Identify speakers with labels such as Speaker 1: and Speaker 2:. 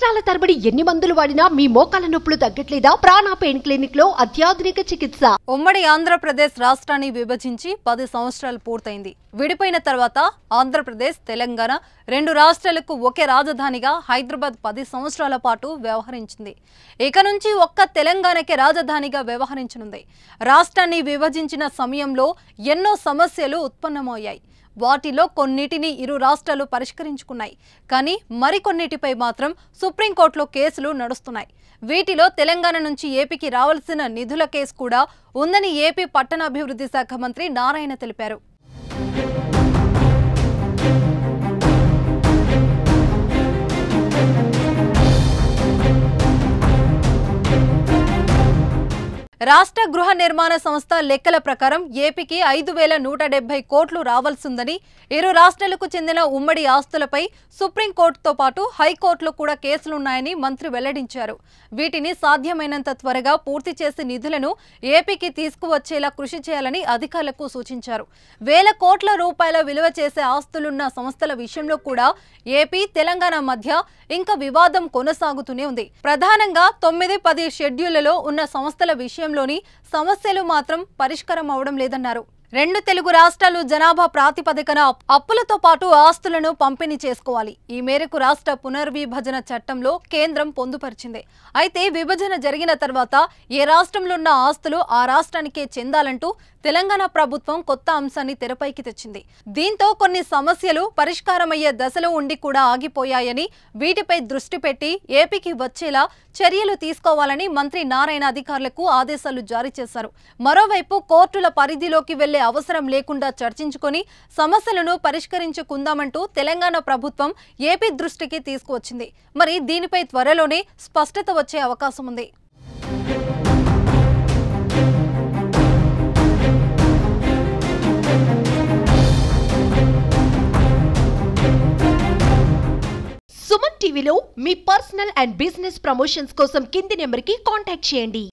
Speaker 1: సంవత్సరాల తరబడి ఎన్ని మందులు వాడినా మీ మోకాల నొప్పులు తగ్గట్లేదా? ప్రాణ పెయిన్ క్లినిక్ లో అత్యాధునిక చికిత్స.
Speaker 2: ఉమ్మడి ఆంధ్రప్రదేశ్ రాష్ట్రాన్ని విభజించి 10 సంవత్సరాలు పూర్తయింది. విడిపోయిన తర్వాత ఆంధ్రప్రదేశ్, తెలంగాణ రెండు రాష్ట్రాలకు ఒకే రాజధానిగా హైదరాబాద్ 10 సంవత్సరాల పాటు వ్యవహరించింది. ఇక నుంచి ఒక్క తెలంగాణకే రాజధానిగా వ్యవహరించనుంది. రాష్ట్రాన్ని విభజించిన సమయంలో ఎన్నో సమస్యలు ఉత్పన్నమయ్యాయి. వాటిలో కొన్నిటిని ఇరు రాష్ట్రాలు పరిష్కరించుకున్నాయి. కానీ మరికొన్నిటిపై మాత్రం సుప్రీంకోర్టులో కేసులు నడుస్తున్నాయి. వీటిలో తెలంగాణ నుంచి ఏపీకి రావాల్సిన నిధుల కేసు కూడా ఉందని ఏపీ పట్టణాభివృద్ధి శాఖ మంత్రి నారాయణ తెలిపారు. రాష్ట్ర గృహ నిర్మాణ సంస్థ లెక్కల ప్రకారం ఏపీకి 5,170 కోట్లు రావాల్సిందని, ఇరు రాష్ట్రాలకు చెందిన ఉమ్మడి ఆస్తులపై సుప్రీంకోర్టుతో పాటు హైకోర్టులో కూడా కేసులున్నాయని మంత్రి వెల్లడించారు. వీటిని సాధ్యమైనంత త్వరగా పూర్తి చేసి నిధులను ఏపీకి తీసుకువచ్చేలా కృషి చేయాలని అధికారులకు సూచించారు. వేల కోట్ల రూపాయల విలువ చేసే ఆస్తులున్న సంస్థల విషయంలో కూడా ఏపీ, తెలంగాణ మధ్య ఇంకా వివాదం కొనసాగుతూనే ఉంది. ప్రధానంగా 9, 10 షెడ్యూళ్లలో ఉన్న సంస్థల విషయంలోని సమస్యలు మాత్రం పరిష్కారం అవడం లేదన్నారు. రెండు తెలుగు రాష్ట్రాలు జనాభా ప్రాతిపదికన అప్పులతో పాటు ఆస్తులను పంపిణీ చేసుకోవాలి. ఈ మేరకు రాష్ట్ర పునర్విభజన చట్టంలో కేంద్రం పొందుపరిచింది. అయితే విభజన జరిగిన తర్వాత ఏ రాష్ట్రంలో ఉన్న ఆస్తులు ఆ రాష్ట్రానికే చెందాలంటూ తెలంగాణ ప్రభుత్వం కొత్త అంశాన్ని తెరపైకి తెచ్చింది. దీంతో కొన్ని సమస్యలు పరిష్కారమయ్యే దశలో ఉండి కూడా ఆగిపోయాయని, వీటిపై దృష్టి పెట్టి ఏపీకి వచ్చేలా చర్యలు తీసుకోవాలని మంత్రి నారాయణ అధికారులకు ఆదేశాలు జారీ చేశారు. మరోవైపు కోర్టుల పరిధిలోకి వెళ్లే అవసరం లేకుండా చర్చించుకొని సమస్యలను పరిష్కరించుకుందామంటూ తెలంగాణ ప్రభుత్వం ఏపీ దృష్టికి తీసుకువచ్చింది. మరి దీనిపై త్వరలోనే స్పష్టత వచ్చే అవకాశం ఉంది.
Speaker 1: సుమన్ టీవీలో మీ పర్సనల్ అండ్ బిజినెస్ ప్రమోషన్స్ కోసం కింది నెంబర్కి కాంటాక్ట్ చేయండి.